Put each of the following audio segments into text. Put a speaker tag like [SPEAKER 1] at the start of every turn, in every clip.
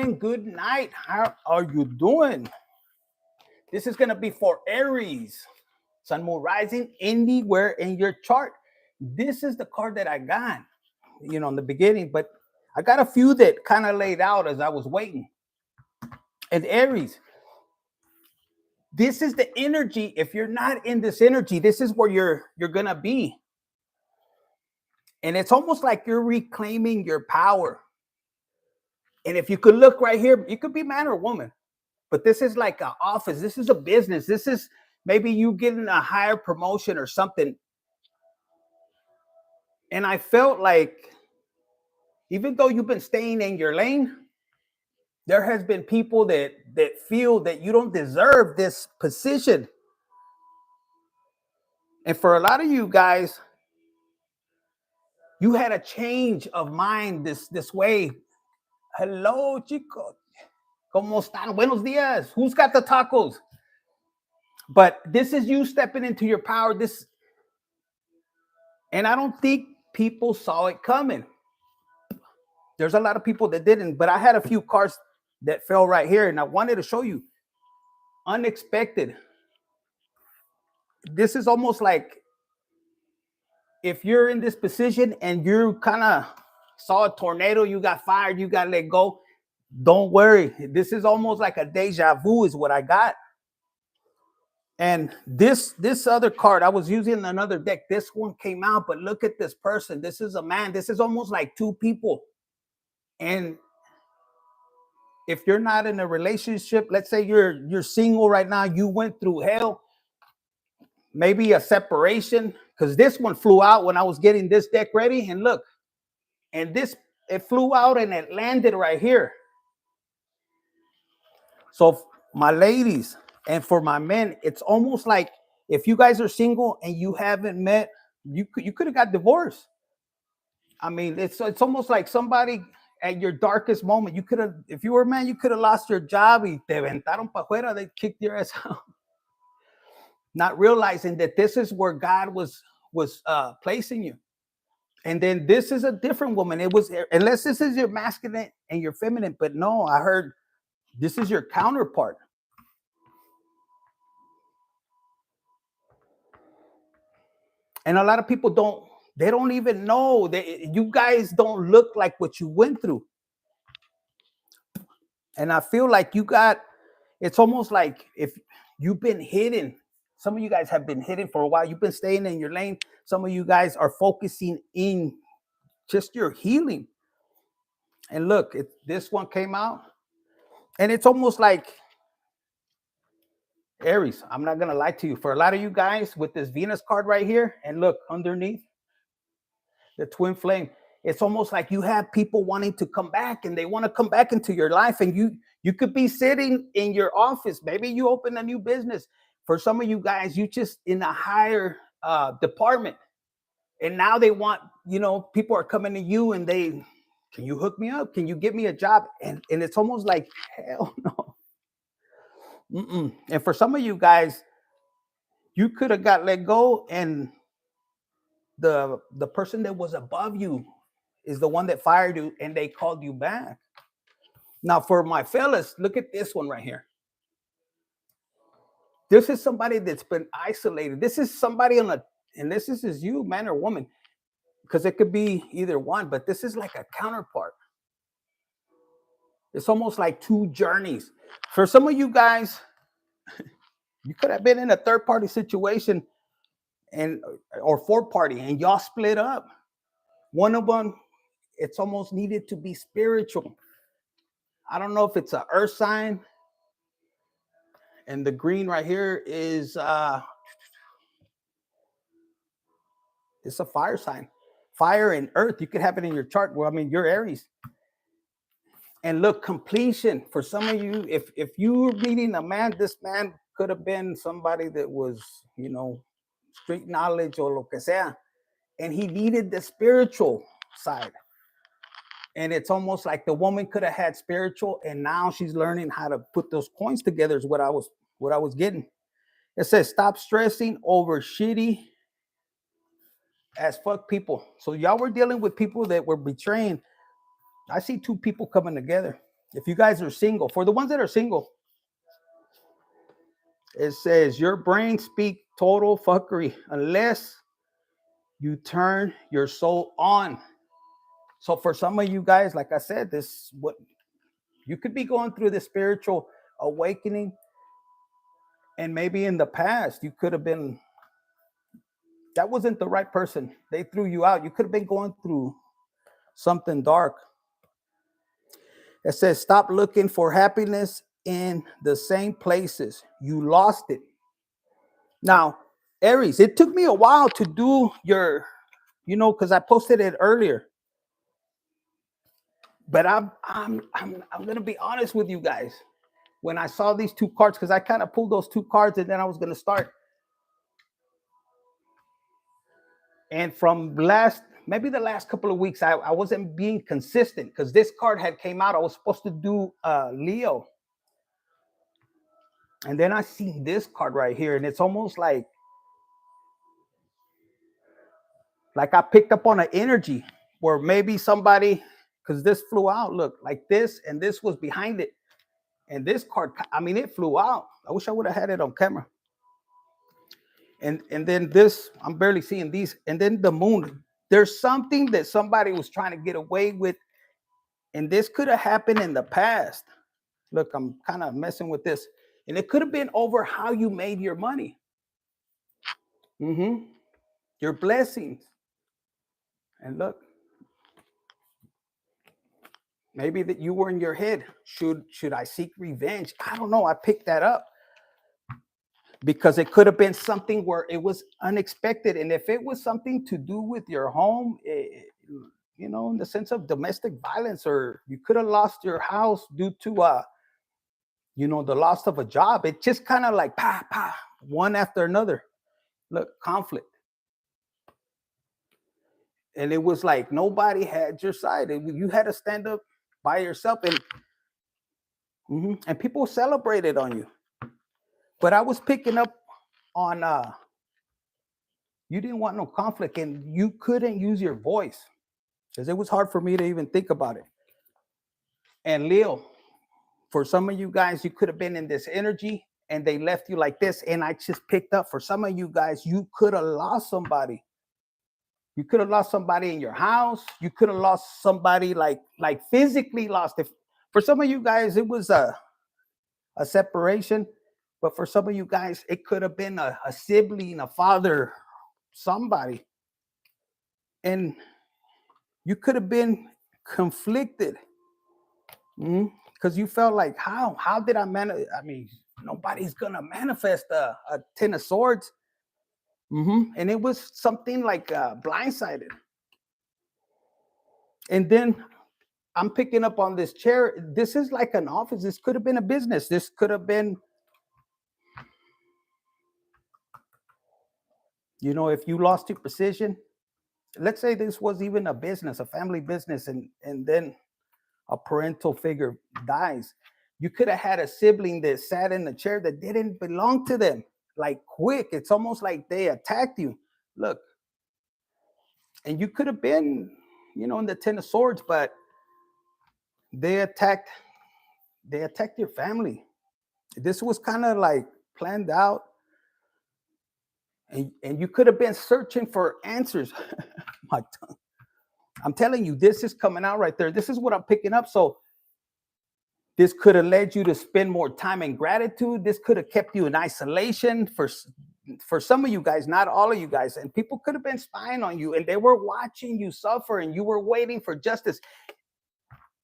[SPEAKER 1] morning, good night. How are you doing? This is going to be for Aries. Sun, moon, rising, anywhere in your chart. This is the card that I got, in the beginning, but I got a few that kind of laid out as I was waiting. And Aries, this is the energy. If you're not in this energy, this is where you're going to be. And it's almost like you're reclaiming your power. And if you could look right here, you could be man or woman. But this is like an office. This is a business. This is maybe you getting a higher promotion or something. And I felt like even though you've been staying in your lane, there has been people that feel that you don't deserve this position. And for a lot of you guys, you had a change of mind this way. Hello, chicos. ¿Cómo están? Buenos días. Who's got the tacos? But this is you stepping into your power. And I don't think people saw it coming. There's a lot of people that didn't, but I had a few cards that fell right here, and I wanted to show you. Unexpected. This is almost like if you're in this position and you kind of saw a tornado, you got fired, you got let go. Don't worry. This is almost like a deja vu is what I got. And this other card, I was using another deck. This one came out, but look at this person. This is a man. This is almost like two people. And if you're not in a relationship, let's say you're single right now, you went through hell, maybe a separation, because this one flew out when I was getting this deck ready. And look, and it flew out and it landed right here. So my ladies, and for my men, it's almost like if you guys are single and you haven't met, you could have got divorced. I mean, it's almost like somebody at your darkest moment, you could have, if you were a man, you could have lost your job. Y te aventaron pa fuera, they kicked your ass out. Not realizing that this is where God was placing you. And then this is a different woman. It was, unless this is your masculine and your feminine, but no, I heard this is your counterpart. And a lot of people don't even know that you guys don't look like what you went through. And I feel like it's almost like if you've been hidden. Some of you guys have been hidden for a while. You've been staying in your lane. Some of you guys are focusing in just your healing. And look, this one came out. And it's almost like Aries, I'm not going to lie to you. For a lot of you guys with this Venus card right here, and look underneath the twin flame, it's almost like you have people wanting to come back and they want to come back into your life. And you could be sitting in your office. Maybe you open a new business. For some of you guys, you just in a higher department. And now they want, people are coming to you and can you hook me up? Can you get me a job? And it's almost like, hell no. And for some of you guys, you could have got let go, and the person that was above you is the one that fired you, and they called you back. Now, for my fellas, look at this one right here. This is somebody that's been isolated. This is somebody and this is you, man or woman, because it could be either one, but this is like a counterpart. It's almost like two journeys. For some of you guys, you could have been in a third party situation or fourth party, and y'all split up. One of them, it's almost needed to be spiritual. I don't know if it's an earth sign. And the green right here is it's a fire sign. Fire and earth. You could have it in your chart. Well, I mean, you're Aries. And look, completion. For some of you, if you were meeting a man, this man could have been somebody that was, street knowledge or lo que sea. And he needed the spiritual side. And it's almost like the woman could have had spiritual, and now she's learning how to put those coins together is what I was getting. It says, stop stressing over shitty as fuck people. So y'all were dealing with people that were betraying. I see two people coming together. If you guys are single, for the ones that are single, it says your brain speak total fuckery unless you turn your soul on. So for some of you guys, like I said, this what you could be going through the spiritual awakening, and maybe in the past you could have been, that wasn't the right person. They threw you out. You could have been going through something dark. It says stop looking for happiness in the same places. You lost it. Now, Aries, it took me a while to do your, because I posted it earlier. But I'm gonna be honest with you guys. When I saw these two cards, because I kind of pulled those two cards and then I was gonna start. And from maybe the last couple of weeks, I wasn't being consistent because this card had came out. I was supposed to do Leo. And then I seen this card right here, and it's almost like I picked up on an energy where maybe somebody, because this flew out, look, like this, and this was behind it. And this card, I mean, it flew out. I wish I would have had it on camera. And then this, I'm barely seeing these. And then the moon, there's something that somebody was trying to get away with. And this could have happened in the past. Look, I'm kind of messing with this. And it could have been over how you made your money. Your blessings. And look, maybe that you were in your head. Should I seek revenge? I don't know. I picked that up. Because it could have been something where it was unexpected. And if it was something to do with your home, in the sense of domestic violence, or you could have lost your house due to, the loss of a job. It just kind of like, one after another. Look, conflict. And it was like nobody had your side. You had to stand up by yourself. And people celebrated on you. But I was picking up on you didn't want no conflict, and you couldn't use your voice because it was hard for me to even think about it. And Leo, for some of you guys, you could have been in this energy and they left you like this. And I just picked up, for some of you guys, you could have lost somebody. You could have lost somebody in your house. You could have lost somebody like physically lost. If for some of you guys, it was a separation. But for some of you guys, it could have been a sibling, a father, somebody. And you could have been conflicted because you felt like, how did I manage? I mean, nobody's going to manifest a 10 of swords. And it was something like blindsided. And then I'm picking up on this chair. This is like an office. This could have been a business. This could have been, if you lost your position, let's say this was even a business, a family business, and then a parental figure dies. You could have had a sibling that sat in the chair that didn't belong to them, like quick. It's almost like they attacked you. Look, and you could have been, in the 10 of swords, but they attacked your family. This was kind of like planned out. And you could have been searching for answers. My tongue. I'm telling you, this is coming out right there. This is what I'm picking up. So this could have led you to spend more time in gratitude. This could have kept you in isolation for some of you guys, not all of you guys. And people could have been spying on you, and they were watching you suffer, and you were waiting for justice.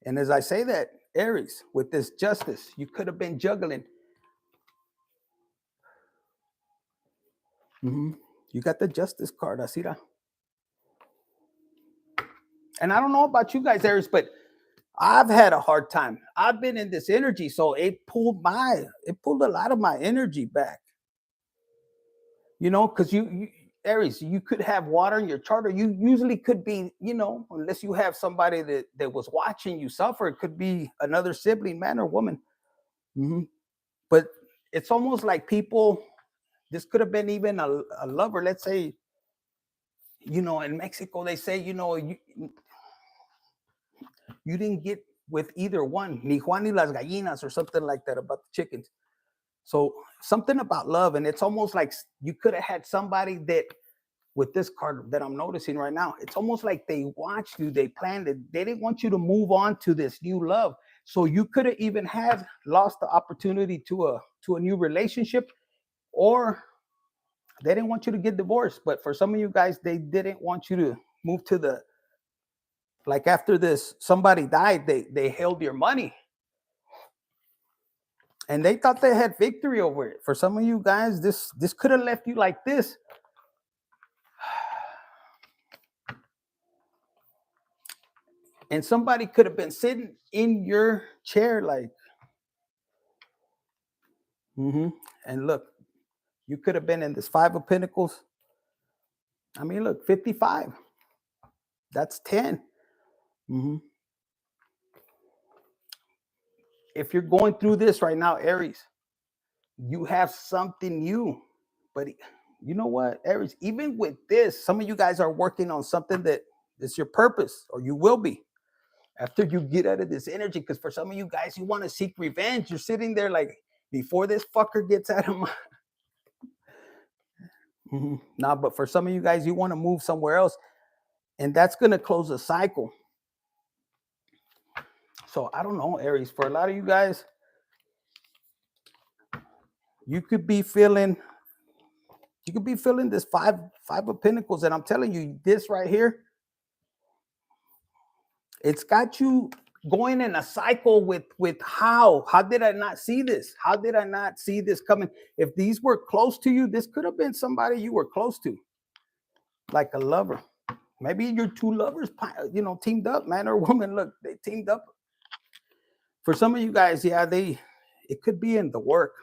[SPEAKER 1] And as I say that, Aries, with this justice, you could have been juggling. You got the justice card, Asira. And I don't know about you guys, Aries, but I've had a hard time. I've been in this energy, so it pulled a lot of my energy back. Because you Aries, you could have water in your chart, or you usually could be, unless you have somebody that was watching you suffer, it could be another sibling, man or woman. But it's almost like people, this could have been even a lover. Let's say, in Mexico, they say, you didn't get with either one, ni Juan ni las gallinas, or something like that about the chickens. So something about love, and it's almost like you could have had somebody that, with this card that I'm noticing right now, it's almost like they watched you, they planned it, they didn't want you to move on to this new love. So you could have even had lost the opportunity to a new relationship, or they didn't want you to get divorced. But for some of you guys, they didn't want you to move to the, like after this, somebody died, they held your money. And they thought they had victory over it. For some of you guys, this could have left you like this. And somebody could have been sitting in your chair like, and look, you could have been in this Five of Pentacles. I mean, look, 55. That's 10. If you're going through this right now, Aries, you have something new. But you know what, Aries, even with this, some of you guys are working on something that is your purpose, or you will be after you get out of this energy. Because for some of you guys, you want to seek revenge. You're sitting there like, before this fucker gets out of my... Nah, but for some of you guys, you want to move somewhere else, and that's going to close a cycle. So I don't know, Aries, for a lot of you guys, you could be feeling this five of Pentacles, and I'm telling you, this right here, it's got you going in a cycle with how did I not see this? How did I not see this coming? If these were close to you, this could have been somebody you were close to, like a lover. Maybe your two lovers, teamed up, man or woman. Look, they teamed up. For some of you guys, yeah, it could be in the work.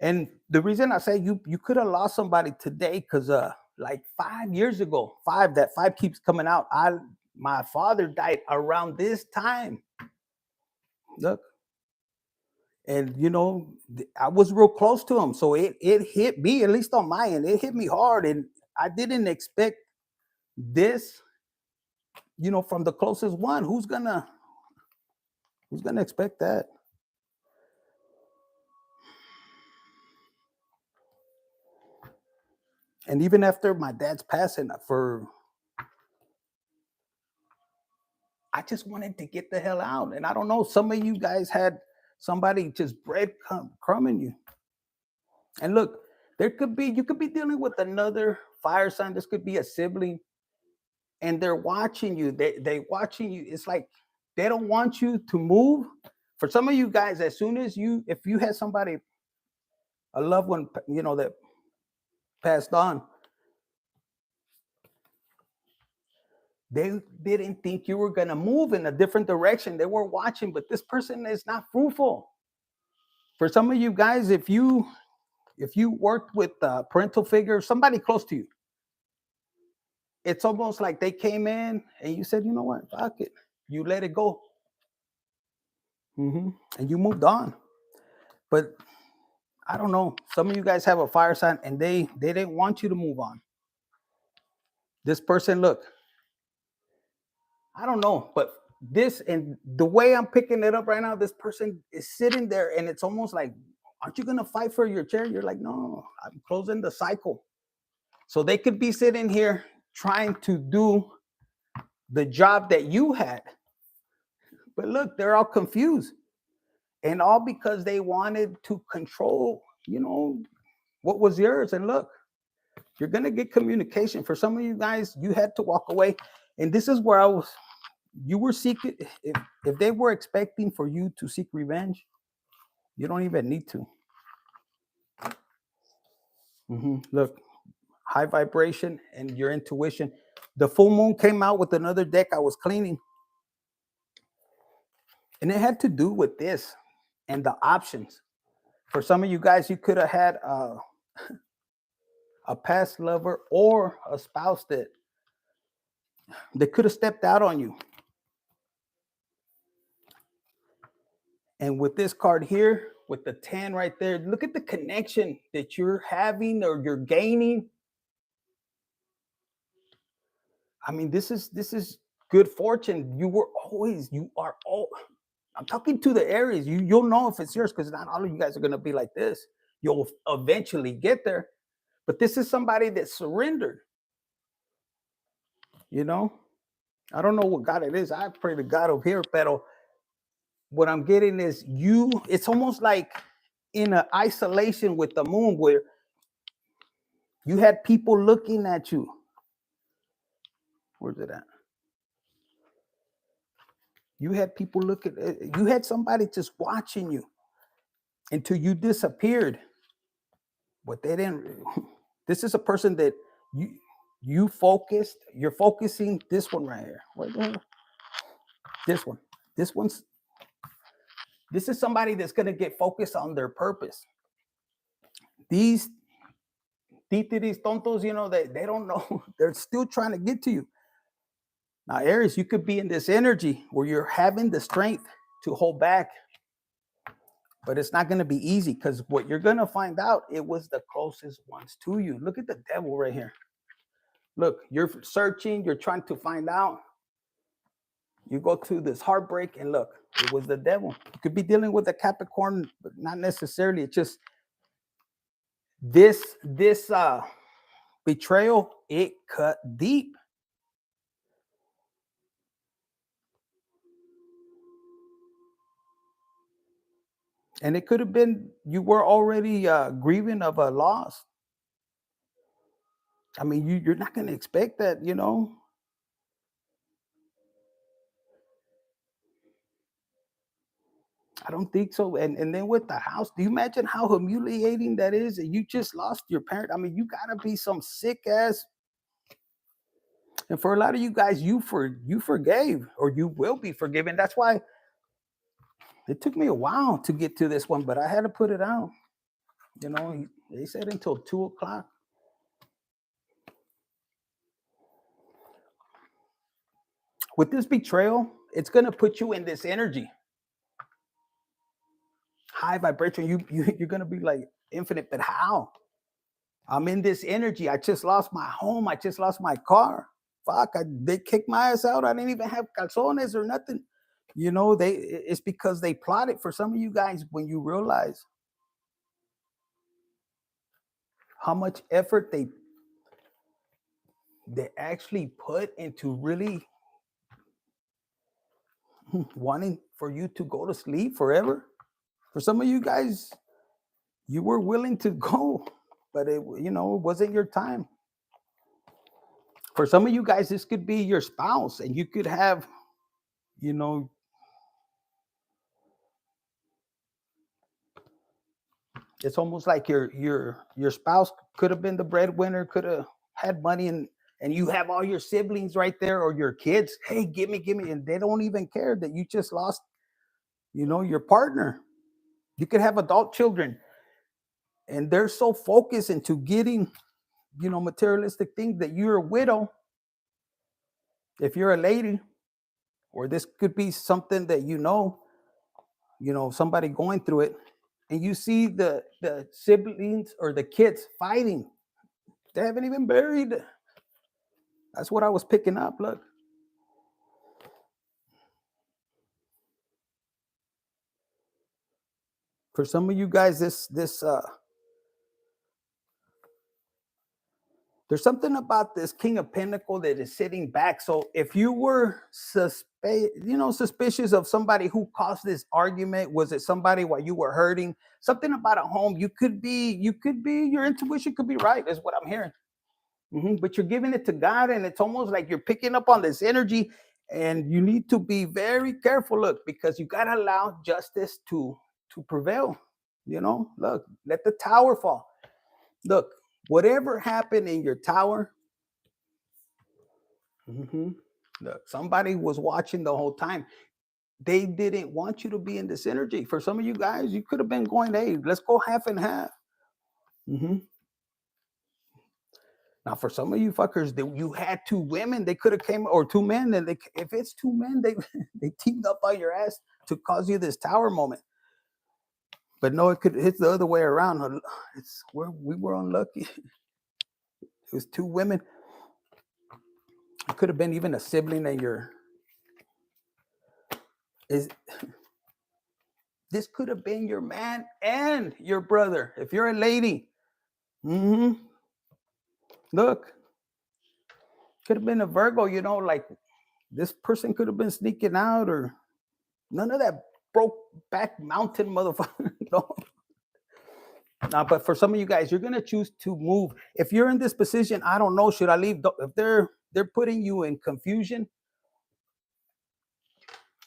[SPEAKER 1] And the reason I say you could have lost somebody today, because like 5 years ago, that five keeps coming out. My father died around this time. Look. And I was real close to him. So it hit me, at least on my end. It hit me hard. And I didn't expect this, from the closest one. Who's gonna expect that? And even after my dad's passing, I just wanted to get the hell out. And I don't know, some of you guys had somebody just breadcrumbing you. And look, you could be dealing with another fire sign. This could be a sibling, and they're watching you. They watching you. It's like they don't want you to move. For some of you guys, as soon as if you had somebody, a loved one, that passed on, they didn't think you were going to move in a different direction. They were watching, but this person is not fruitful. For some of you guys, if you worked with a parental figure, somebody close to you, it's almost like they came in and you said, you know what, fuck it. You let it go. And you moved on. But I don't know. Some of you guys have a fire sign, and they didn't want you to move on. This person, look, I don't know, but this, and the way I'm picking it up right now, this person is sitting there, and it's almost like, aren't you going to fight for your chair? You're like, no, I'm closing the cycle. So they could be sitting here trying to do the job that you had. But look, they're all confused. And all because they wanted to control, what was yours. And look, you're going to get communication. For some of you guys, you had to walk away. And this is where you were seeking, if they were expecting for you to seek revenge, you don't even need to. Look, high vibration and your intuition. The full moon came out with another deck I was cleaning. And it had to do with this and the options. For some of you guys, you could have had a past lover or a spouse that could have stepped out on you. And with this card here, with the 10 right there, look at the connection that you're having or you're gaining. I mean, this is good fortune. You are all. I'm talking to the Aries. You'll know if it's yours because not all of you guys are gonna be like this. You'll eventually get there, but this is somebody that surrendered. You know, I don't know what God it is. I pray to God over here, but what I'm getting is you. It's almost like in an isolation with the moon, where you had people looking at you. Where's it at? You had people looking. You had somebody just watching you until you disappeared. But they didn't. This is a person that you focused. You're focusing this one right here. This one. This one's. This is somebody that's gonna get focused on their purpose. These titiris tontos, they don't know. They're still trying to get to you. Now, Aries, you could be in this energy where you're having the strength to hold back, but it's not going to be easy because what you're going to find out, it was the closest ones to you. Look at the devil right here. Look, you're searching, you're trying to find out. You go to this heartbreak and look, it was the devil. You could be dealing with a Capricorn, but not necessarily. It's just this betrayal, it cut deep. And it could have been you were already grieving of a loss. I mean, you're not going to expect that, I don't think so. And then with the house, do you imagine how humiliating that is? And you just lost your parent. I mean, you gotta be some sick ass. And for a lot of you guys, you forgave or you will be forgiven. That's why it took me a while to get to this one, but I had to put it out. They said until 2 o'clock. With this betrayal, it's gonna put you in this energy. High vibration. You're gonna be like infinite, but how? I'm in this energy. I just lost my home. I just lost my car. Fuck, they kicked my ass out. I didn't even have calzones or nothing. It's because they plotted. For some of you guys, when you realize how much effort they actually put into really wanting for you to go to sleep forever. For some of you guys, you were willing to go, but it wasn't your time. For some of you guys, this could be your spouse, and you could have, it's almost like your spouse could have been the breadwinner, could have had money, and you have all your siblings right there or your kids. Hey, give me, and they don't even care that you just lost, your partner. You could have adult children, and they're so focused into getting, materialistic things that you're a widow. If you're a lady, or this could be something that somebody going through it, and you see the siblings or the kids fighting. They haven't even buried. That's what I was picking up. Look. For some of you guys, this there's something about this King of Pentacle that is sitting back. So if you were suspicious of somebody who caused this argument, was it somebody while you were hurting? Something about a home, you could be, your intuition could be right, is what I'm hearing. But you're giving it to God, and it's almost like you're picking up on this energy, and you need to be very careful, look, because you got to allow justice to prevail. Look, let the tower fall. Look, whatever happened in your tower, look, somebody was watching the whole time. They didn't want you to be in this energy. For some of you guys, you could have been going, hey, let's go half and half. Now, for some of you fuckers, you had two women, they could have came, or two men, and if it's two men, they they teamed up on your ass to cause you this tower moment. But no, it's the other way around. We were unlucky. It was two women. It could have been even a sibling that this could have been your man and your brother. If you're a lady, look, could have been a Virgo, like this person could have been sneaking out or none of that broke back mountain motherfucker. No, but for some of you guys, you're gonna choose to move. If you're in this position, I don't know, should I leave? If they're putting you in confusion,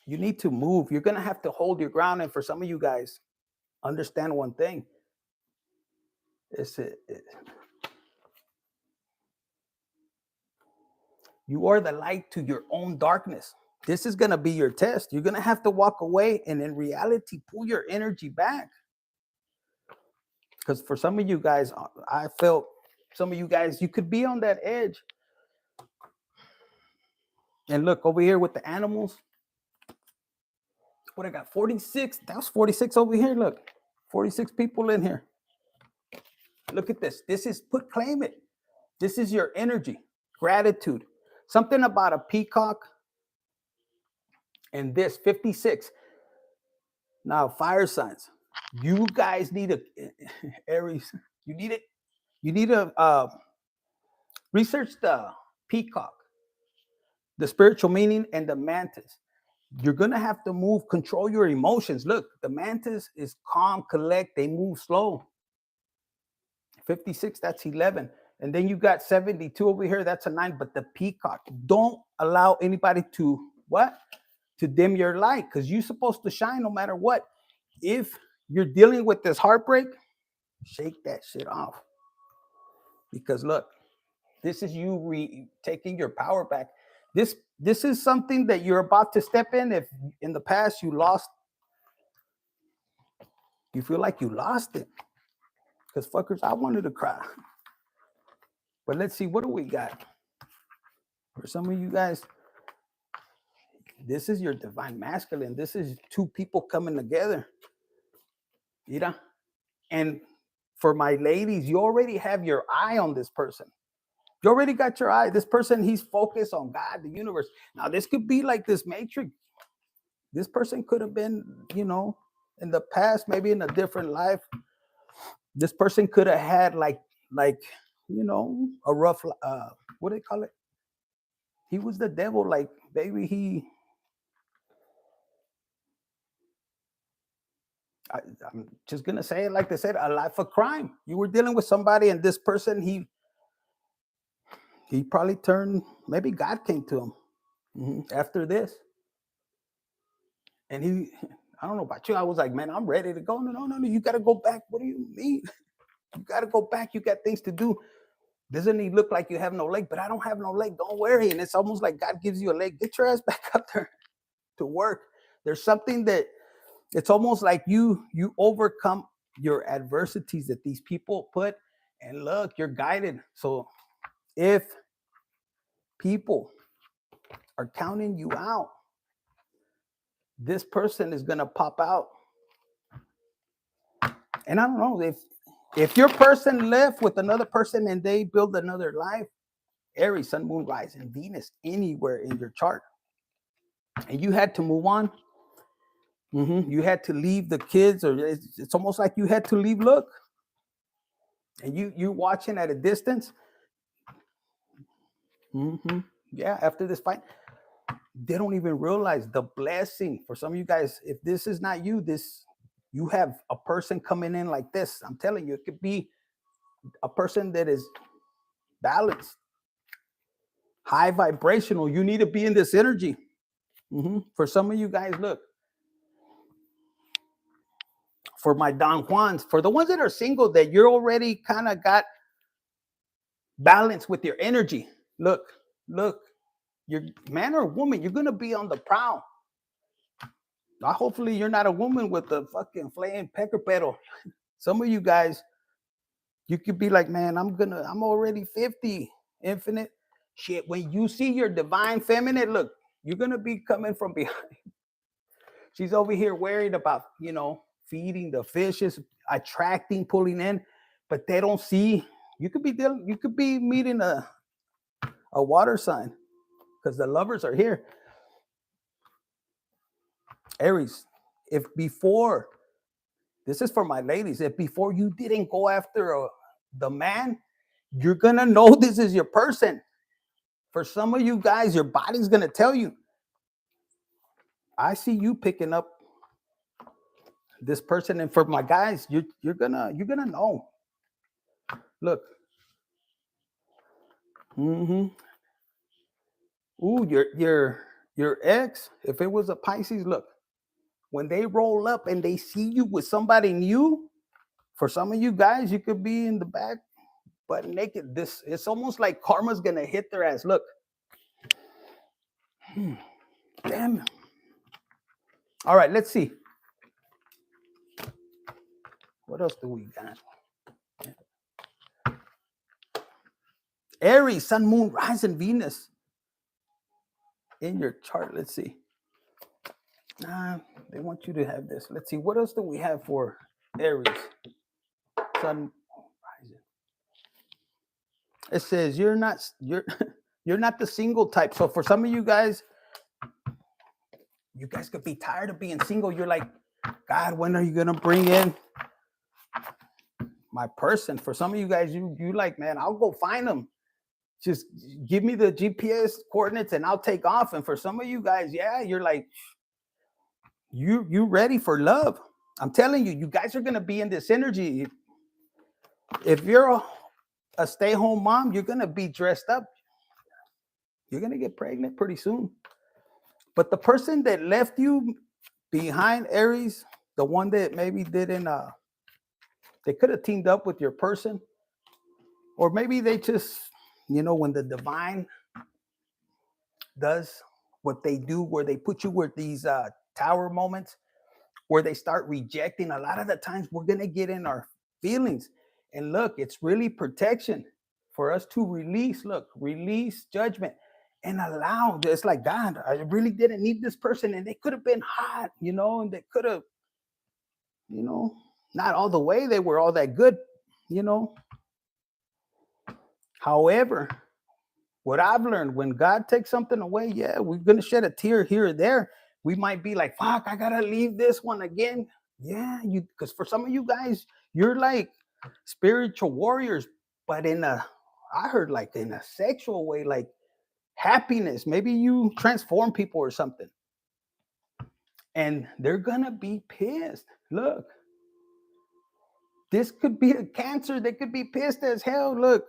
[SPEAKER 1] you need to move. You're gonna have to hold your ground. And for some of you guys, understand one thing. You are the light to your own darkness. This is gonna be your test. You're gonna have to walk away and in reality, pull your energy back. Because for some of you guys, I felt some of you guys, you could be on that edge. And look over here with the animals. What I got? 46. That was 46 over here. Look, 46 people in here. Look at this. This is claim it. This is your energy, gratitude. Something about a peacock and this 56. Now, fire signs. You guys need Aries. You need it. You need to research the peacock, the spiritual meaning, and the mantis. You're going to have to move, control your emotions. Look, the mantis is calm, collect. They move slow. 56, that's 11. And then you got 72 over here. That's a 9. But the peacock, don't allow anybody to dim your light, because you're supposed to shine no matter what. If you're dealing with this heartbreak, shake that shit off. Because look, this is you taking your power back. This is something that you're about to step in. If in the past you feel like you lost it. Because fuckers, I wanted to cry. But let's see, what do we got? For some of you guys, this is your divine masculine. This is two people coming together. Mira. And for my ladies, you already have your eye on this person. You already got your eye. This person, he's focused on God, the universe. Now, this could be like this matrix. This person could have been, in the past, maybe in a different life. This person could have had like a rough, what do they call it? He was the devil. Like, baby, I'm just going to say it like they said, a life of crime. You were dealing with somebody, and this person, he probably turned, maybe God came to him after this. And I don't know about you, I was like, man, I'm ready to go. No, you got to go back. What do you mean? You got to go back. You got things to do. Doesn't it look like you have no leg? But I don't have no leg. Don't worry. And it's almost like God gives you a leg. Get your ass back up there to work. There's something that it's almost like you overcome your adversities that these people put. And look, you're guided. So if people are counting you out, this person is going to pop out. And I don't know, if your person left with another person and they build another life, Aries, Sun, Moon, Rising, Venus, anywhere in your chart, and you had to move on, you had to leave the kids, or it's almost like you had to leave, look, and you're watching at a distance. Yeah, after this fight, they don't even realize the blessing. For some of you guys, if this is not you, you have a person coming in like this. I'm telling you, it could be a person that is balanced, high vibrational. You need to be in this energy. For some of you guys, look, for my Don Juans, for the ones that are single, that you're already kind of got balance with your energy. Look, you're man or woman, you're going to be on the prowl. Now, hopefully you're not a woman with the fucking flaying pecker pedal. Some of you guys, you could be like, man, I'm already 50, infinite. Shit, when you see your divine feminine, look, you're going to be coming from behind. She's over here worried about, feeding the fishes, attracting, pulling in, but they don't see. You could be meeting a water sign. because the lovers are here. Aries, if before, this is for my ladies, if before you didn't go after the man, you're going to know this is your person. For some of you guys, your body's going to tell you. I see you picking up this person, and for my guys, you're gonna know. Look. Ooh, your ex, if it was a Pisces, look, when they roll up and they see you with somebody new, for some of you guys, you could be in the back butt naked. This, it's almost like karma's gonna hit their ass. Look. Damn. All right, let's see. What else do we got? Aries, Sun, Moon, Rising, Venus in your chart. Let's see. They want you to have this. Let's see. What else do we have for Aries? Sun, Rising. It says you're not the single type. So for some of you guys could be tired of being single. You're like, God, when are you gonna bring in my person? For some of you guys, you like, man, I'll go find them. Just give me the GPS coordinates and I'll take off. And for some of you guys, yeah, you're like, you ready for love. I'm telling you, you guys are gonna be in this energy. If you're a stay-home mom, you're gonna be dressed up. You're gonna get pregnant pretty soon. But the person that left you behind, Aries, the one that maybe didn't, they could have teamed up with your person, or maybe they just, when the divine does what they do, where they put you with these tower moments, where they start rejecting. A lot of the times we're going to get in our feelings. And look, it's really protection for us to release judgment and allow. It's like, God, I really didn't need this person. And they could have been hot, and they could have, not all the way they were all that good, However, what I've learned, when God takes something away, yeah, we're going to shed a tear here or there. We might be like, fuck, I got to leave this one again. Yeah, because for some of you guys, you're like spiritual warriors, but I heard like in a sexual way, like happiness. Maybe you transform people or something. And they're going to be pissed. Look, this could be a Cancer. They could be pissed as hell. Look,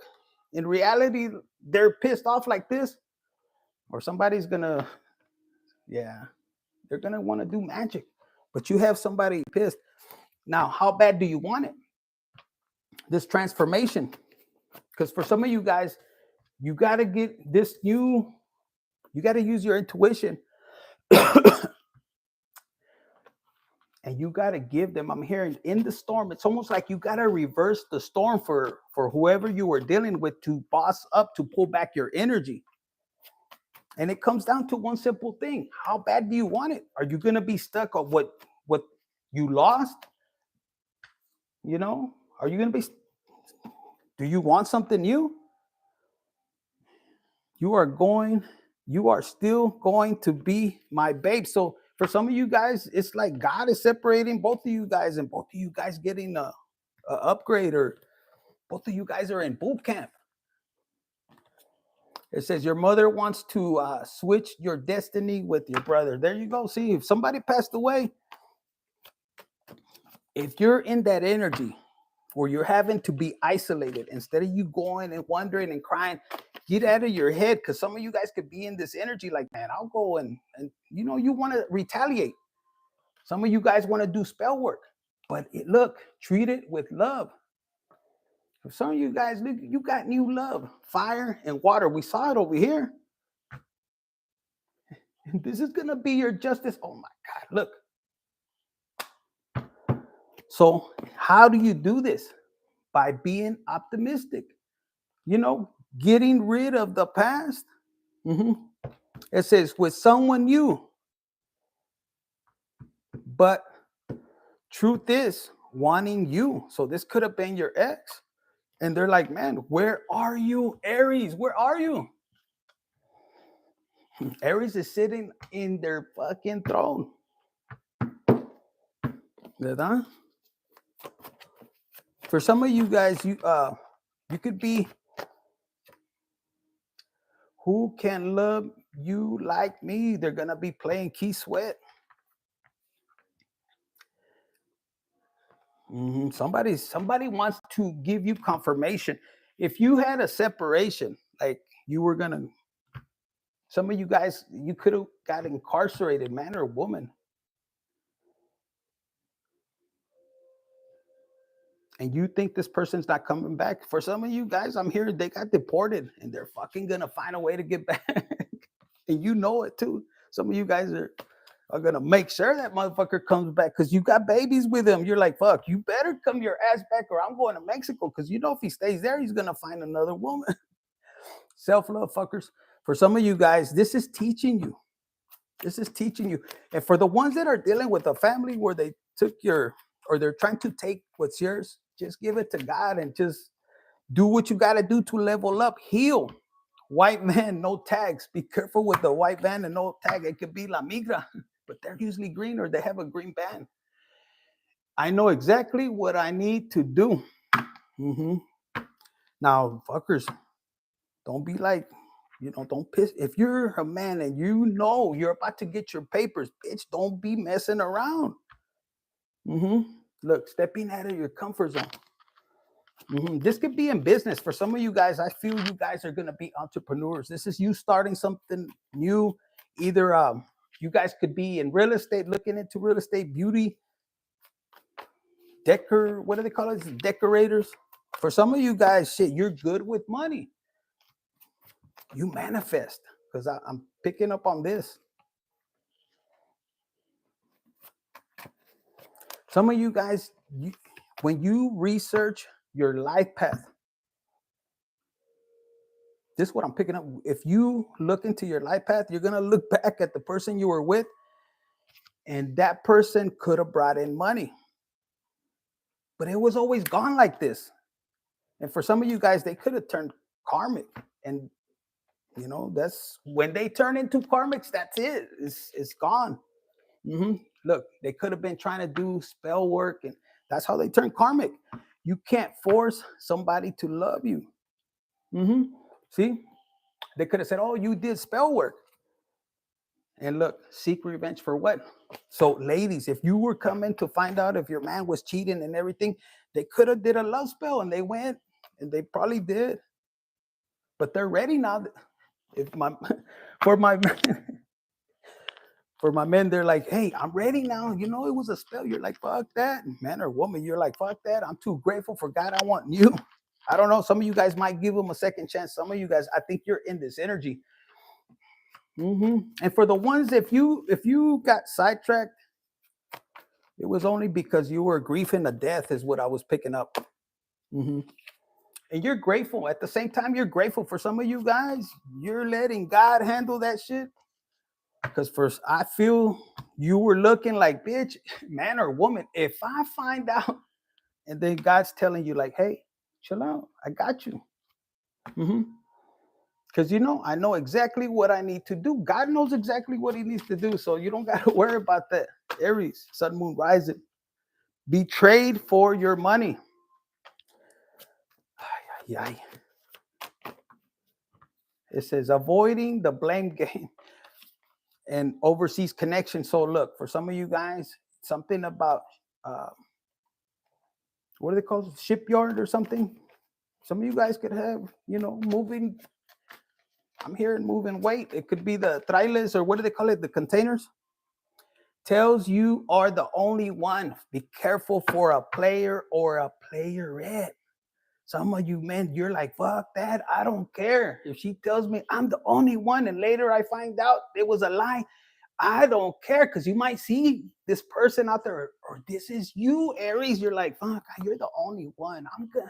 [SPEAKER 1] in reality, they're pissed off like this, or somebody's gonna, they're gonna want to do magic, but you have somebody pissed. Now, how bad do you want it? This transformation, because for some of you guys, you got to get this new, you got to use your intuition, and you got to give them. I'm hearing in the storm. It's almost like you got to reverse the storm for whoever you were dealing with, to boss up, to pull back your energy. And it comes down to one simple thing. How bad do you want it? Are you going to be stuck on what you lost? Are you going to be, do you want something new? You are still going to be my babe. So for some of you guys, it's like God is separating both of you guys, and both of you guys getting a upgrade, or both of you guys are in boot camp. It says your mother wants to switch your destiny with your brother. There you go. See, if somebody passed away, if you're in that energy where you're having to be isolated, instead of you going and wondering and crying, get out of your head, because some of you guys could be in this energy like, man, I'll go and you want to retaliate. Some of you guys want to do spell work, but treat it with love. For some of you guys, you got new love, fire and water. We saw it over here. This is going to be your justice. Oh my God, look. So how do you do this? By being optimistic, getting rid of the past. It says with someone new, but truth is wanting you. So this could have been your ex. And they're like, man, where are you, Aries? Where are you? Aries is sitting in their fucking throne. ¿Verdad? For some of you guys, you could be, who can love you like me? They're gonna be playing Key Sweat. Somebody wants to give you confirmation. If you had a separation, like you were gonna, some of you guys, you could have got incarcerated, man or woman. And you think this person's not coming back. For some of you guys, I'm hearing they got deported and they're fucking gonna find a way to get back. And you know it too. Some of you guys are gonna make sure that motherfucker comes back because you got babies with him. You're like, fuck, you better come your ass back or I'm going to Mexico. Because you know if he stays there, he's gonna find another woman. Self-love fuckers. For some of you guys, this is teaching you. This is teaching you. And for the ones that are dealing with a family where they took your, or they're trying to take what's yours, just give it to God and just do what you got to do to level up, heal. White van, no tags. Be careful with the white van and no tag. It could be La Migra, but they're usually green or they have a green band. I know exactly what I need to do. Now, fuckers, don't be like, don't piss. If you're a man and you know you're about to get your papers, bitch, don't be messing around. Look, stepping out of your comfort zone. This could be in business. For some of you guys, I feel you guys are going to be entrepreneurs. This is you starting something new. Either you guys could be in real estate, looking into real estate, beauty, what do they call it? Decorators. For some of you guys, shit, you're good with money. You manifest, because I'm picking up on this. Some of you guys, when you research your life path, this is what I'm picking up. If you look into your life path, you're going to look back at the person you were with, and that person could have brought in money. But it was always gone like this. And for some of you guys, they could have turned karmic. And, that's when they turn into karmics, that's it. It's gone. Look, they could have been trying to do spell work, and that's how they turn karmic. You can't force somebody to love you. See, they could have said, oh, you did spell work. And look, seek revenge for what? So ladies, if you were coming to find out if your man was cheating and everything, they could have did a love spell and they went, and they probably did. But they're ready now. For my men, they're like, hey, I'm ready now. It was a spell. You're like, fuck that. Man or woman, you're like, fuck that. I'm too grateful for God. I want you. I don't know. Some of you guys might give them a second chance. Some of you guys, I think you're in this energy. And for the ones, if you got sidetracked, it was only because you were grieving a death, is what I was picking up. And you're grateful. At the same time, you're grateful. For some of you guys, you're letting God handle that shit. Because first, I feel you were looking like, bitch, man or woman, if I find out, and then God's telling you like, hey, chill out. I got you. Because, I know exactly what I need to do. God knows exactly what he needs to do. So you don't got to worry about that. Aries, sun, moon, rising. Betrayed for your money. It says avoiding the blame game and overseas connection. So look, for some of you guys, something about, what do they call it? Shipyard or something. Some of you guys could have, moving. I'm hearing moving weight. It could be the trailers, or what do they call it? The containers. Tells you are the only one. Be careful for a player or a playerette. Some of you men, you're like, fuck that. I don't care. If she tells me I'm the only one and later I find out it was a lie, I don't care, because you might see this person out there, or this is you, Aries. You're like, fuck, you're the only one. I'm good,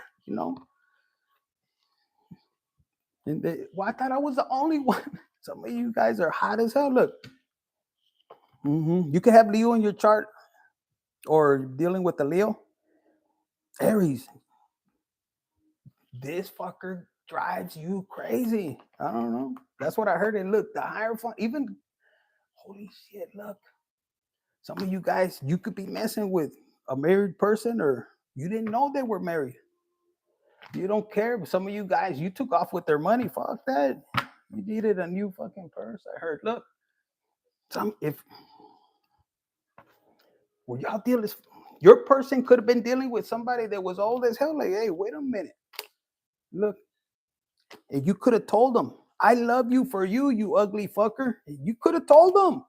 [SPEAKER 1] And I thought I was the only one. Some of you guys are hot as hell. Look. You can have Leo in your chart, or dealing with the Leo. Aries. This fucker drives you crazy. I don't know. That's what I heard. And look, the Hierophant, even, holy shit, look. Some of you guys, you could be messing with a married person or you didn't know they were married. You don't care. But some of you guys, you took off with their money. Fuck that. You needed a new fucking purse. I heard. Look, if well, y'all deal your person could have been dealing with somebody that was old as hell. Like, hey, wait a minute. Look, and you could have told them, I love you for you, you ugly fucker. You could have told them.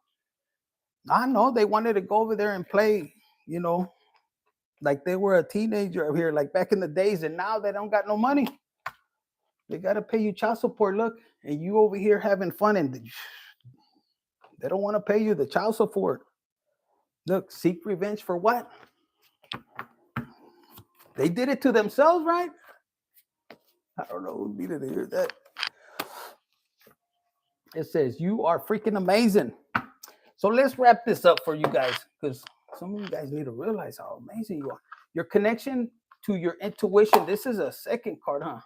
[SPEAKER 1] I know they wanted to go over there and play, you know, like they were a teenager over here, like back in the days, and now they don't got no money. They got to pay you child support, look, and you over here having fun, and they don't want to pay you the child support. Look, seek revenge for what? They did it to themselves, right? I don't know who needed to hear that. It says, you are freaking amazing. So let's wrap this up for you guys, because some of you guys need to realize how amazing you are. Your connection to your intuition. This is a second card, huh?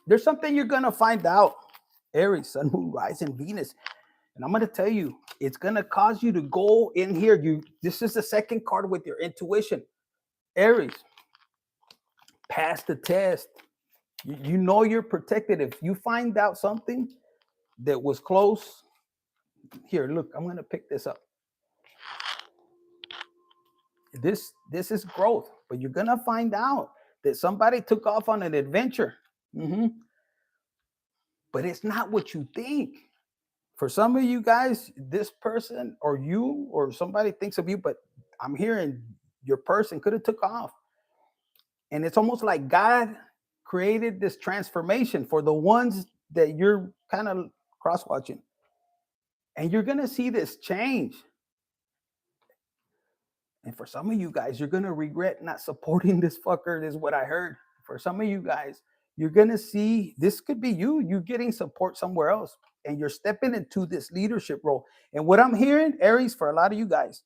[SPEAKER 1] There's something you're going to find out. Aries, Sun, Moon, Rising, Venus. And I'm going to tell you, it's going to cause you to go in here. This is the second card with your intuition. Aries, pass the test. You know you're protected. If you find out something that was close, here, look, I'm going to pick this up. This is growth, but you're going to find out that somebody took off on an adventure. But it's not what you think. For some of you guys, this person or you or somebody thinks of you, but I'm hearing your person could have took off. And it's almost like God created this transformation for the ones that you're kind of cross-watching. And you're going to see this change. And for some of you guys, you're going to regret not supporting this fucker, is what I heard. For some of you guys, you're going to see, this could be you getting support somewhere else. And you're stepping into this leadership role. And what I'm hearing, Aries, for a lot of you guys,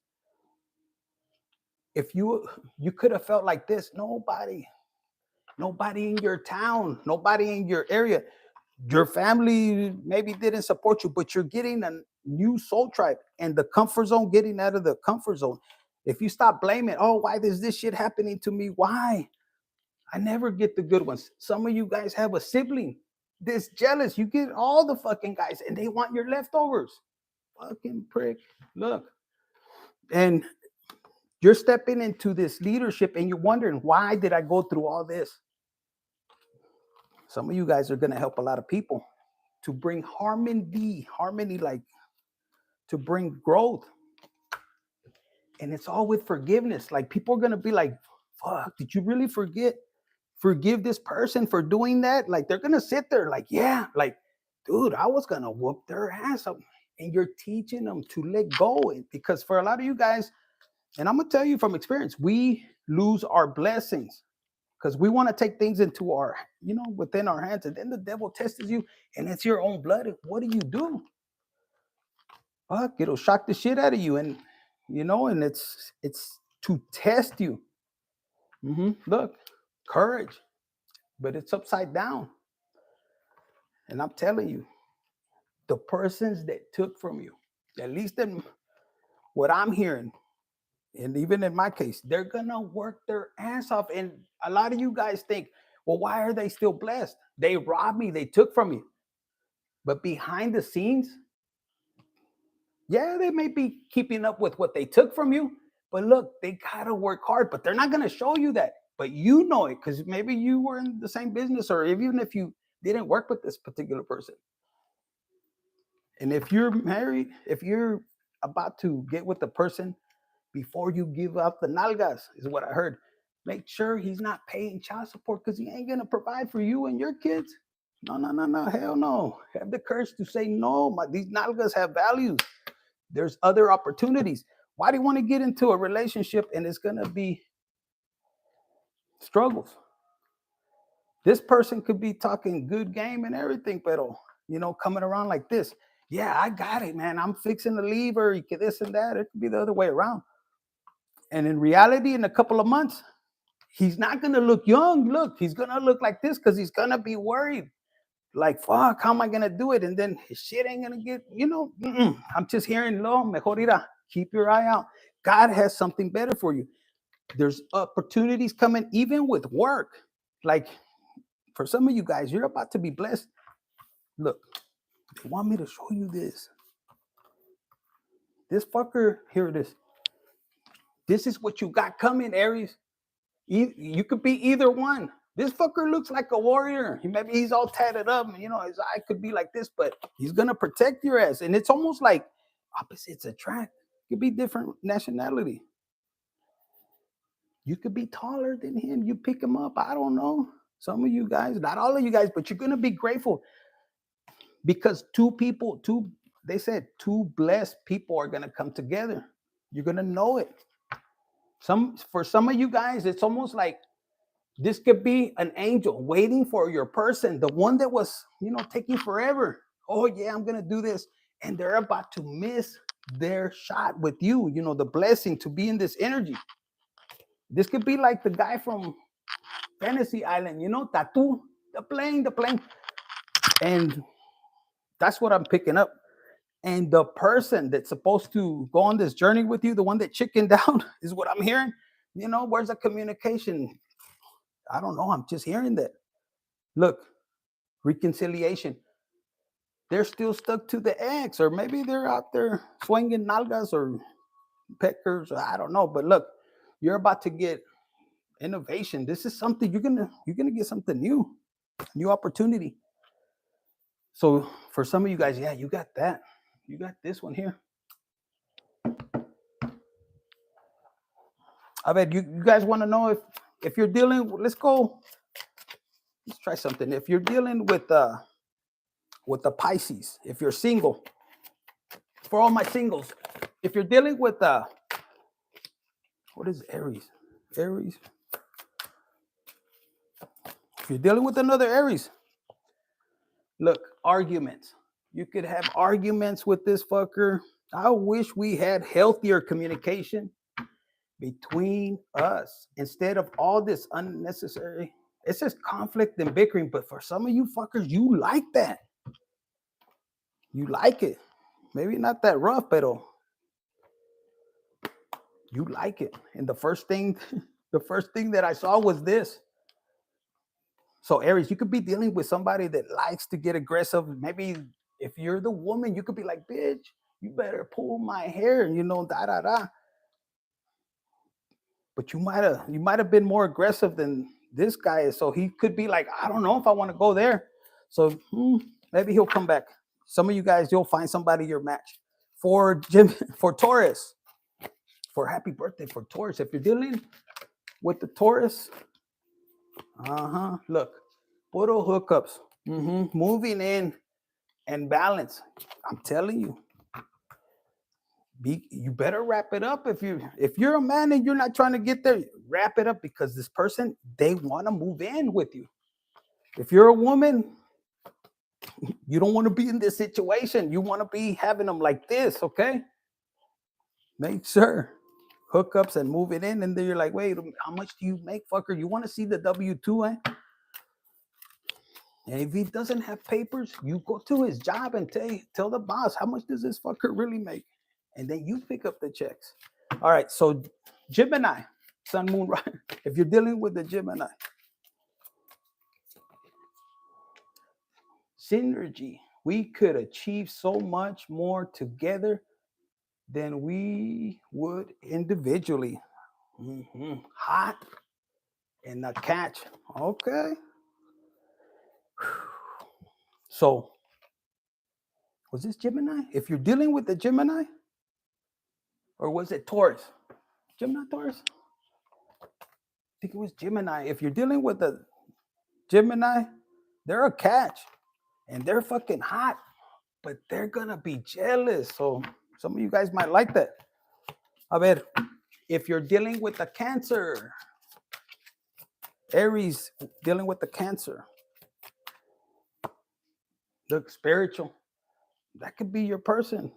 [SPEAKER 1] if you could have felt like this, nobody in your town, nobody in your area, your family maybe didn't support you, but you're getting a new soul tribe and the comfort zone, getting out of the comfort zone. If you stop blaming, oh, why is this shit happening to me? Why? I never get the good ones. Some of you guys have a sibling that's jealous. You get all the fucking guys and they want your leftovers. Fucking prick. Look. And you're stepping into this leadership and you're wondering, why did I go through all this? Some of you guys are going to help a lot of people to bring harmony, like to bring growth. And it's all with forgiveness. Like people are going to be like, fuck, did you really forgive this person for doing that? Like they're going to sit there like, yeah, like, dude, I was going to whoop their ass up. And you're teaching them to let go. Because for a lot of you guys, and I'm going to tell you from experience, we lose our blessings because we want to take things into our, within our hands. And then the devil tests you and it's your own blood. What do? Fuck, it'll shock the shit out of you. And, and it's to test you. Look, courage, but it's upside down. And I'm telling you, the persons that took from you, at least in what I'm hearing, and even in my case, they're going to work their ass off. And a lot of you guys think, well, why are they still blessed? They robbed me. They took from me. But behind the scenes, yeah, they may be keeping up with what they took from you. But look, they got to work hard. But they're not going to show you that. But you know it because maybe you were in the same business or even if you didn't work with this particular person. And if you're married, if you're about to get with the person, before you give up the nalgas, is what I heard. Make sure he's not paying child support because he ain't going to provide for you and your kids. No, hell no. Have the courage to say, no, these nalgas have values. There's other opportunities. Why do you want to get into a relationship and it's going to be struggles? This person could be talking good game and everything, but, coming around like this. Yeah, I got it, man. I'm fixing to leave her, this and that. It could be the other way around. And in reality, in a couple of months, He's not going to look young. Look, he's going to look like this because he's going to be worried. Like, fuck, how am I going to do it? And then his shit ain't going to get, I'm just hearing, lo, mejor irá. Keep your eye out. God has something better for you. There's opportunities coming, even with work. Like, for some of you guys, you're about to be blessed. Look, they want me to show you this. This fucker, here it is. This is what you got coming, Aries. You could be either one. This fucker looks like a warrior. Maybe he's all tatted up, his eye could be like this, but he's gonna protect your ass. And it's almost like opposites attract. It could be different nationality. You could be taller than him. You pick him up. I don't know. Some of you guys, not all of you guys, but you're gonna be grateful because they said two blessed people are gonna come together. You're gonna know it. For some of you guys, it's almost like this could be an angel waiting for your person, the one that was, taking forever. Oh, yeah, I'm going to do this. And they're about to miss their shot with you, the blessing to be in this energy. This could be like the guy from Fantasy Island, Tattoo, the plane. And that's what I'm picking up. And the person that's supposed to go on this journey with you, the one that chickened out, is what I'm hearing. Where's the communication? I don't know. I'm just hearing that. Look, reconciliation. They're still stuck to the ex, or maybe they're out there swinging nalgas or peckers. I don't know. But look, you're about to get innovation. This is something you're gonna get something new opportunity. So for some of you guys, yeah, you got that. You got this one here. I bet you guys want to know if you're dealing. Let's try something. If you're dealing with the Pisces, if you're single, for all my singles, if you're dealing with what is Aries? Aries. If you're dealing with another Aries, look, arguments. You could have arguments with this fucker. I wish we had healthier communication between us instead of all this unnecessary. It's just conflict and bickering. But for some of you fuckers, you like that. You like it. Maybe not that rough, but you like it. And the first thing that I saw was this. So Aries, you could be dealing with somebody that likes to get aggressive. Maybe if you're the woman, you could be like, bitch, you better pull my hair, da. But you might have been more aggressive than this guy is. So he could be like, I don't know if I want to go there. So maybe he'll come back. Some of you guys, you'll find somebody your match. For Taurus, for happy birthday for Taurus. If you're dealing with the Taurus, look, photo hookups, moving in and balance. I'm telling you, you better wrap it up. If you're a man and you're not trying to get there, wrap it up, because this person, they want to move in with you. If you're a woman, you don't want to be in this situation. You want to be having them like this, okay? Make sure hookups and move it in, and then you're like, wait, how much do you make, fucker? You want to see the W-2, eh? And if he doesn't have papers, you go to his job and tell the boss, how much does this fucker really make? And then you pick up the checks. All right, so Gemini, Sun, Moon, right? If you're dealing with the Gemini, synergy. We could achieve so much more together than we would individually. Hot and a catch. Okay. So, was this Gemini? If you're dealing with the Gemini, or was it Taurus? Gemini, Taurus? I think it was Gemini. If you're dealing with the Gemini, they're a catch and they're fucking hot, but they're gonna be jealous. So some of you guys might like that. A ver, if you're dealing with the Cancer, Aries dealing with the Cancer, look, spiritual. That could be your person.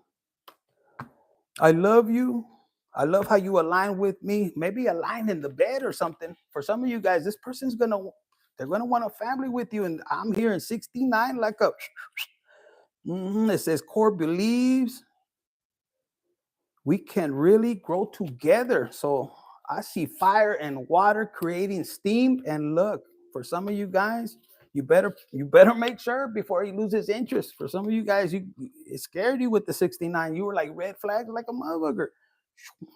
[SPEAKER 1] I love you. I love how you align with me. Maybe align in the bed or something. For some of you guys, this person's they're gonna want a family with you. And I'm here in 69, like a it says core believes we can really grow together. So I see fire and water creating steam. And look, for some of you guys, you better make sure before he loses interest. For some of you guys, it scared you with the 69. You were like red flags like a motherfucker.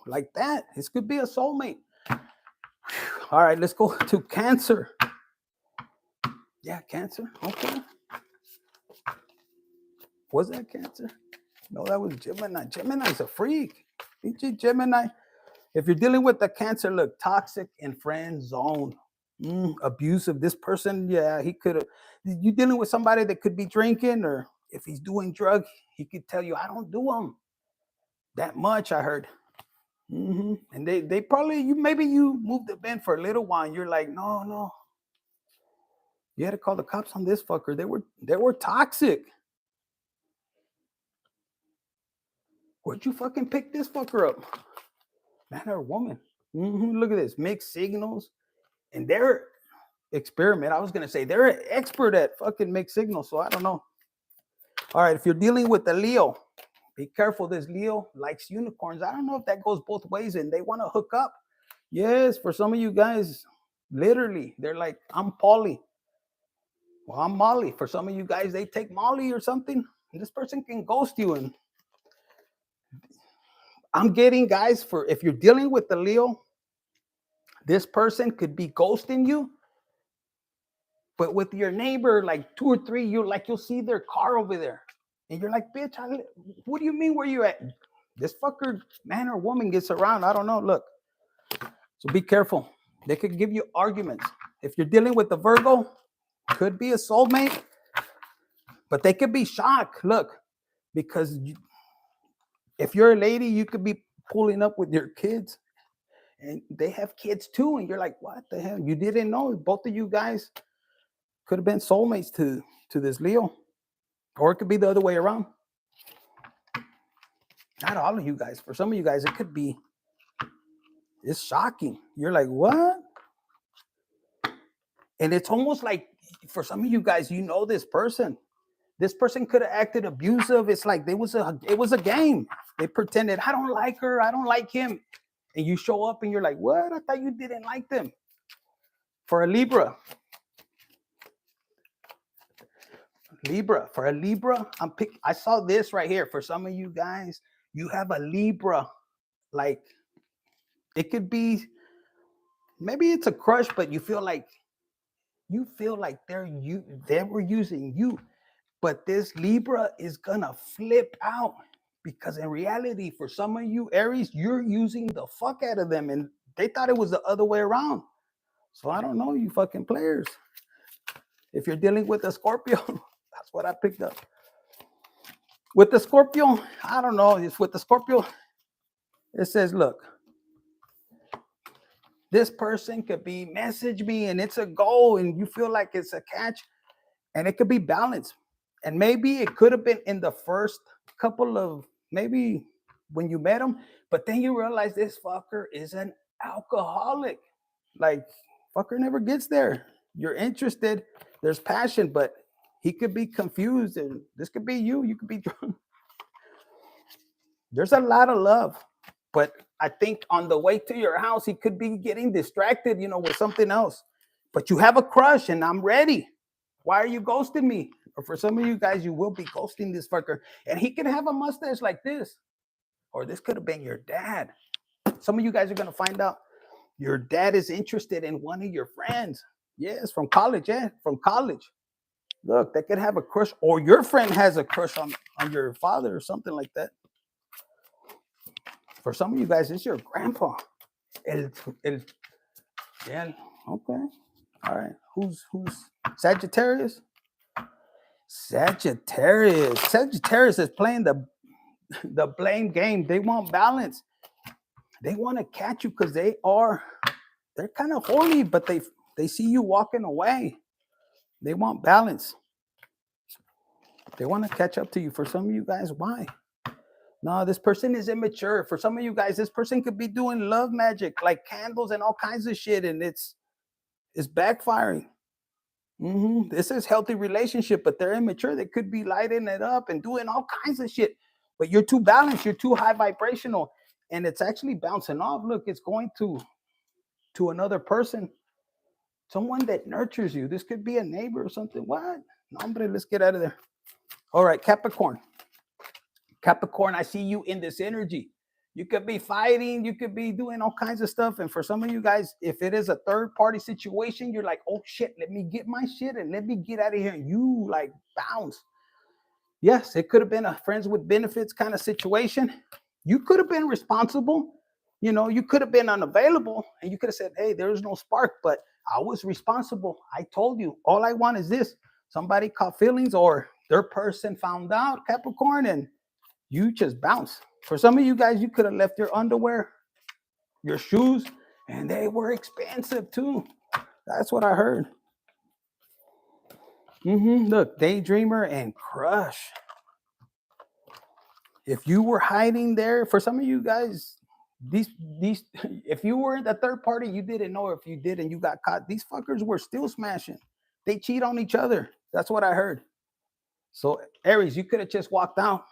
[SPEAKER 1] Like that. This could be a soulmate. All right, let's go to Cancer. Yeah, Cancer. Okay. Was that Cancer? No, that was Gemini. Gemini's a freak. Gemini. If you're dealing with the Cancer, look, toxic and friend zone. Abusive. This person, yeah, he could have. You dealing with somebody that could be drinking, or if he's doing drugs, he could tell you, I don't do them that much, I heard. And they probably, maybe you moved the bend for a little while and you're like, no. You had to call the cops on this fucker. They were toxic. Where'd you fucking pick this fucker up? Man or woman? Look at this. Mixed signals. And they're experiment. I was going to say they're an expert at fucking mixed signals. So I don't know. All right. If you're dealing with a Leo, be careful. This Leo likes unicorns. I don't know if that goes both ways and they want to hook up. Yes. For some of you guys, literally, they're like, I'm Polly. Well, I'm Molly. For some of you guys, they take Molly or something. And this person can ghost you. And I'm getting, guys, for if you're dealing with the Leo, this person could be ghosting you. But with your neighbor, like 2 or 3, you'll see their car over there. And you're like, bitch, what do you mean where you at? This fucker, man or woman, gets around. I don't know. Look. So be careful. They could give you arguments. If you're dealing with the Virgo, could be a soulmate. But they could be shocked. Look. Because if you're a lady, you could be pulling up with your kids. And they have kids too. And you're like, what the hell? You didn't know. Both of you guys could have been soulmates to this Leo. Or it could be the other way around. Not all of you guys. For some of you guys, it could be. It's shocking. You're like, what? And it's almost like, for some of you guys, you know this person. This person could have acted abusive. It's like it was a game. They pretended, I don't like her. I don't like him. And you show up and you're like, what? I thought you didn't like them. For a Libra. For a Libra, I saw this right here. For some of you guys, you have a Libra. Like, it could be, maybe it's a crush, but you feel like they were using you. But this Libra is gonna flip out, because in reality, for some of you Aries, you're using the fuck out of them, and they thought it was the other way around. So I don't know, you fucking players. If you're dealing with a Scorpio, that's what I picked up. With the Scorpio, I don't know. It's with the Scorpio, it says, look, this person could be message me and it's a goal and you feel like it's a catch, and it could be balanced. And maybe it could have been in the first couple of, maybe when you met him, but then you realize this fucker is an alcoholic. Like, fucker never gets there. You're interested, there's passion, but he could be confused, and this could be you. You could be drunk. There's a lot of love, but I think on the way to your house, he could be getting distracted, with something else. But you have a crush, and I'm ready. Why are you ghosting me? Or for some of you guys, you will be ghosting this fucker. And he could have a mustache like this. Or this could have been your dad. Some of you guys are going to find out your dad is interested in one of your friends. Yes, from college. Yeah, from college. Look, they could have a crush. Or your friend has a crush on your father or something like that. For some of you guys, it's your grandpa. Yeah, okay. All right. Who's Sagittarius? Sagittarius is playing the blame game. They want balance. They want to catch you because they're kind of horny, but they see you walking away. They want balance. They want to catch up to you. For some of you guys, why? No, this person is immature. For some of you guys, this person could be doing love magic, like candles and all kinds of shit, and it's backfiring. This is healthy relationship, but they're immature. They could be lighting it up and doing all kinds of shit. But you're too balanced. You're too high vibrational, and it's actually bouncing off. Look, it's going to another person, someone that nurtures you. This could be a neighbor or something. What? No, hombre, let's get out of there. All right, Capricorn. Capricorn, I see you in this energy. You could be fighting, you could be doing all kinds of stuff. And for some of you guys, if it is a third party situation, you're like, oh shit, let me get my shit and let me get out of here. And you like bounce. Yes, it could have been a friends with benefits kind of situation. You could have been responsible. You know, you could have been unavailable and you could have said, hey, there's no spark, but I was responsible. I told you, all I want is this. Somebody caught feelings or their person found out, Capricorn, and you just bounce. For some of you guys, you could have left your underwear, your shoes, and they were expensive too. That's what I heard. Look, daydreamer and crush. If you were hiding there, for some of you guys, these, if you were the third party, you didn't know. If you did and you got caught, these fuckers were still smashing. They cheat on each other. That's what I heard. So Aries, you could have just walked out.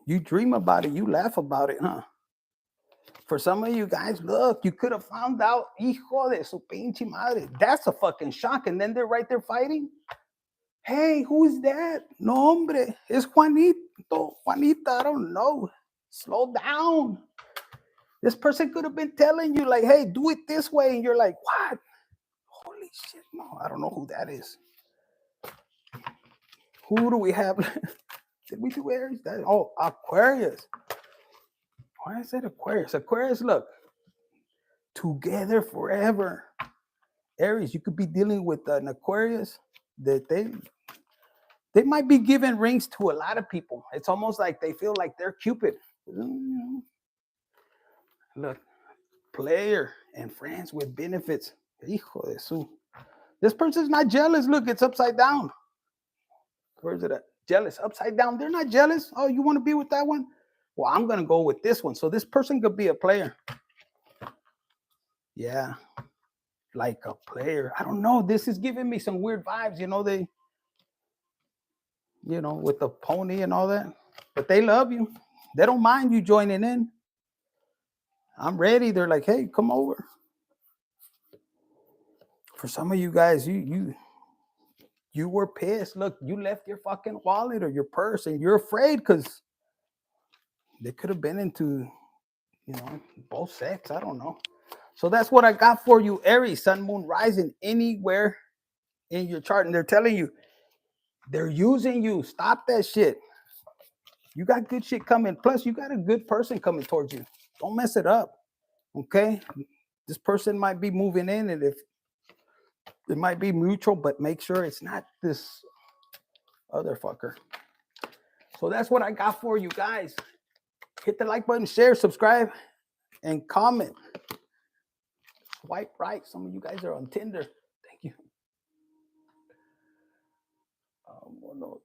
[SPEAKER 1] You dream about it, you laugh about it, huh? For some of you guys, look, you could have found out, hijo de su pinche madre. That's a fucking shock. And then they're right there fighting. Hey, who is that? No, hombre, it's Juanito. Juanita, I don't know. Slow down. This person could have been telling you, like, hey, do it this way. And you're like, what? Holy shit. No, I don't know who that is. Who do we have? Did we do Aries? Oh, Aquarius. Why is it Aquarius? Aquarius, look, together forever. Aries, you could be dealing with an Aquarius that they might be giving rings to a lot of people. It's almost like they feel like they're Cupid. Look, player and friends with benefits. Hijo de su. This person's not jealous. Look, it's upside down. Where's it at? Jealous, upside down. They're not jealous. Oh, you want to be with that one? Well, I'm going to go with this one. So this person could be a player. Yeah, like a player. I don't know. This is giving me some weird vibes. You know, with the pony and all that. But they love you. They don't mind you joining in. I'm ready. They're like, hey, come over. For some of you guys, you were pissed. Look, you left your fucking wallet or your purse and you're afraid because they could have been into, both sex. I don't know. So that's what I got for you, Aries, Sun, Moon, Rising, anywhere in your chart. And they're telling you, they're using you. Stop that shit. You got good shit coming. Plus, you got a good person coming towards you. Don't mess it up. Okay? This person might be moving in, and if it might be mutual, but make sure it's not this other fucker. So that's what I got for you guys. Hit the like button, share, subscribe, and comment. Swipe right. Some of you guys are on Tinder. Thank you. No.